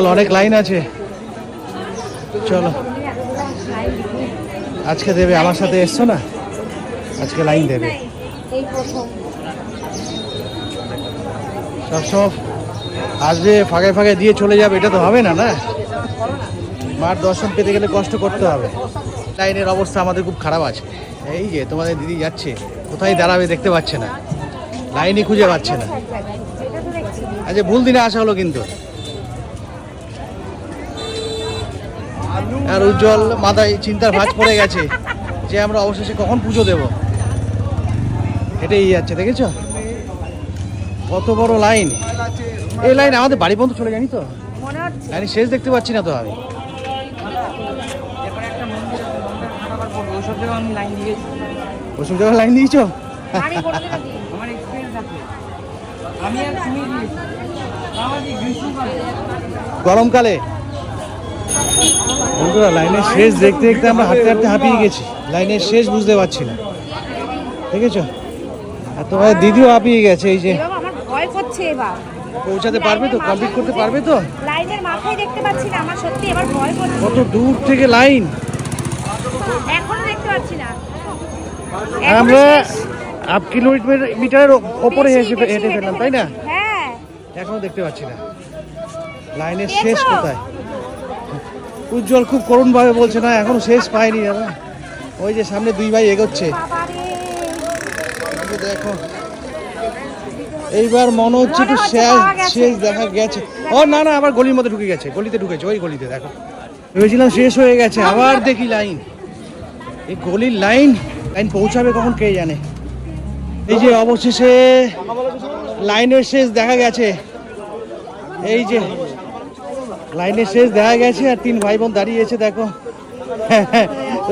উজ্জ্বল অনেক লাইন আছে, চলো আজকে দেবে, আমার সাথে এসছো না, আজকে লাইন দেবে। সবসময় আসবে ফাঁকে ফাঁকে দিয়ে চলে যাবে, এটা তো হবে না, না মার দর্শন পেতে গেলে কষ্ট করতে হবে। লাইনের অবস্থা আমাদের খুব খারাপ আছে। এই যে তোমাদের দিদি যাচ্ছে, কোথায় দাঁড়াবে দেখতে পাচ্ছে না, লাইনই খুঁজে পাচ্ছে না। আচ্ছা ভুল দিনে আসা হলো কিন্তু। আর উজ্জ্বল মাথায় চিন্তার ভাঁজ পড়ে গেছে যে আমরা অবশেষে কখন পুজো দেব, এটাই যাচ্ছে। দেখেছো কত বড় লাইন, এই লাইন আমাদের বাড়ি পর্যন্ত চলে জানি তো, লাইন শেষ দেখতে পাচ্ছি না তো আমি। ওসব জায়গায় লাইন দিয়েছো? গরমকালে লাইনের শেষ দেখতে দেখতে আমরা হাঁটতে হাঁটতে হাঁপিয়ে গেছি, লাইনের শেষ বুঝতে পারছি না। দেখেছো, আর তোমার দিদিও হাঁপিয়ে গেছে। এই যে আমার ভয় করছে, এবার পৌঁছাতে পারবে তো, কমপ্লিট করতে পারবে তো? লাইনের মাথায় দেখতে পাচ্ছি না, আমার সত্যি এবার ভয় করছে। কত দূর থেকে লাইন, এখনো দেখতে পাচ্ছি না। আমরা 8 কিলোমিটারের ওপরে হেঁটে ফেললাম, তাই না? হ্যাঁ, এখনো দেখতে পাচ্ছি না লাইনের শেষ কোথায়। উজ্জ্বল খুব করুণ ভাবে বলছে না এখনো শেষ পাইনি দাদা। ওই যে সামনে দুই ভাই এগোচ্ছে, দেখো এইবার মনে হচ্ছে একটু শেষ দেখা গেছে। ও না না, আবার গলির মধ্যে ঢুকে গেছে, গলিতে ঢুকেছে, ওই গলিতে দেখো। ভেবেছিলাম শেষ হয়ে গেছে, আবার দেখি লাইন। এই গলির লাইন পৌঁছাবে কখন কে জানে। এই যে অবশেষে লাইনের শেষ দেখা গেছে, এই যে লাইনের শেষ দেখা গেছে। আর 3 ভাই বোন দাঁড়িয়েছে দেখো।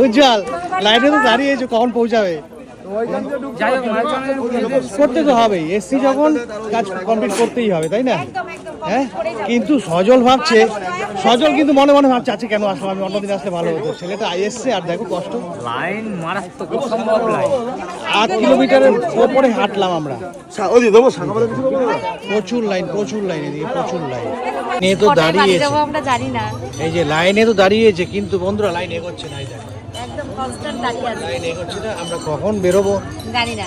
উজ্জ্বল লাইনে তো দাঁড়িয়েছে, কখন পৌঁছাবে? করতে তো হবেই, এসছি যখন কাজ কমপ্লিট করতেই হবে, তাই না? হ্যাঁ, কিন্তু সজল ভাবছে, সজল কিন্তু মনে মনে ভাবছে আজকে কেন আসলাম, আমি অন্যদিন আসলে ভালো হতো। ছেলেটা এসছে আর দেখো কষ্ট, লাইন মারাত্মক, অসম্ভব লাইন। 8 কিলোমিটারের ওপরে হাঁটলাম আমরা, প্রচুর লাইন, প্রচুর লাইন, এদিকে প্রচুর লাইন। এ তো দাঁড়িয়েছে, আমরা জানি না। এই যে লাইনে তো দাঁড়িয়েছে, কিন্তু বন্ধুরা লাইন এগোচ্ছে না। একদম কনস্ট্যান্ট দাঁড়িয়ে আছে, লাইন এগোচ্ছে না। আমরা কখন বেরোবো জানি না,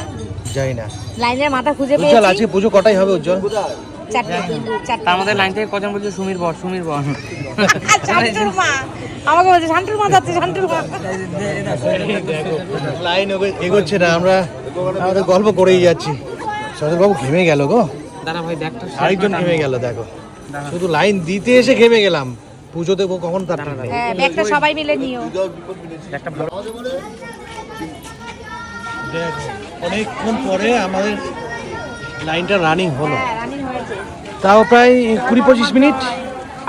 যাই না। লাইনের মাথা খুঁজে উজ্জ্বল পেয়েছি। আজকে পুজো কটাই হবে উজ্জ্বল? 4টা। আমাদের লাইন থেকে কজন বলছে সুমির বর, সুমির বর। শান্তুর মা আমাকে বলছে শান্তুর মা যাচ্ছে, শান্তুর মা। লাইন এগোচ্ছে না, আমরা আমাদের গল্প করেই যাচ্ছি। সজল বাবু ঘেমে গেল গো, দাদা ভাই দেখতো, আরেকজন ঘেমে গেল দেখো। শুধু লাইন দিতে এসে ঘেমে গেলাম, পুজো দেবো কখন তার ঠিক নেই। হ্যাঁ, ব্যাগটা সবাই মিলে নিও। একটা ভালো দেখো অনেকক্ষণ পরে আমাদের লাইনটা রানিং হলো, হ্যাঁ, রানিং হয়েছে। তাও প্রায় 20-25 মিনিট,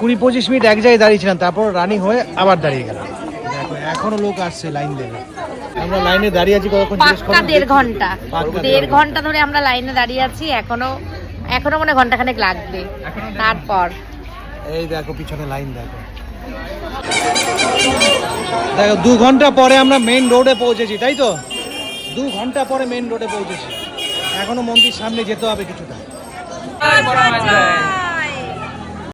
20-25 মিনিট এক জায়গায় দাঁড়িয়েছিলাম, তারপর রানিং হয়ে আবার দাঁড়িয়ে গেলাম। দেখো এখনো লোক আসছে লাইন দেবে। আমরা লাইনে দাঁড়িয়ে আছি কতক্ষণ? পাক্কা 1.5 ঘন্টা, 1.5 ঘন্টা ধরে আমরা লাইনে দাঁড়িয়ে আছি। এখনো মনে ঘন্টাখানেক লাগবে। তারপর এই দেখো পিছনে লাইন দেখো, দেখো 2 ঘন্টা পরে আমরা মেইন রোডে পৌঁছেছি, তাই তো? 2 ঘন্টা পরে মেইন রোডে পৌঁছেছি, এখনো মন্দির সামনে যেতে হবে কিছুটা।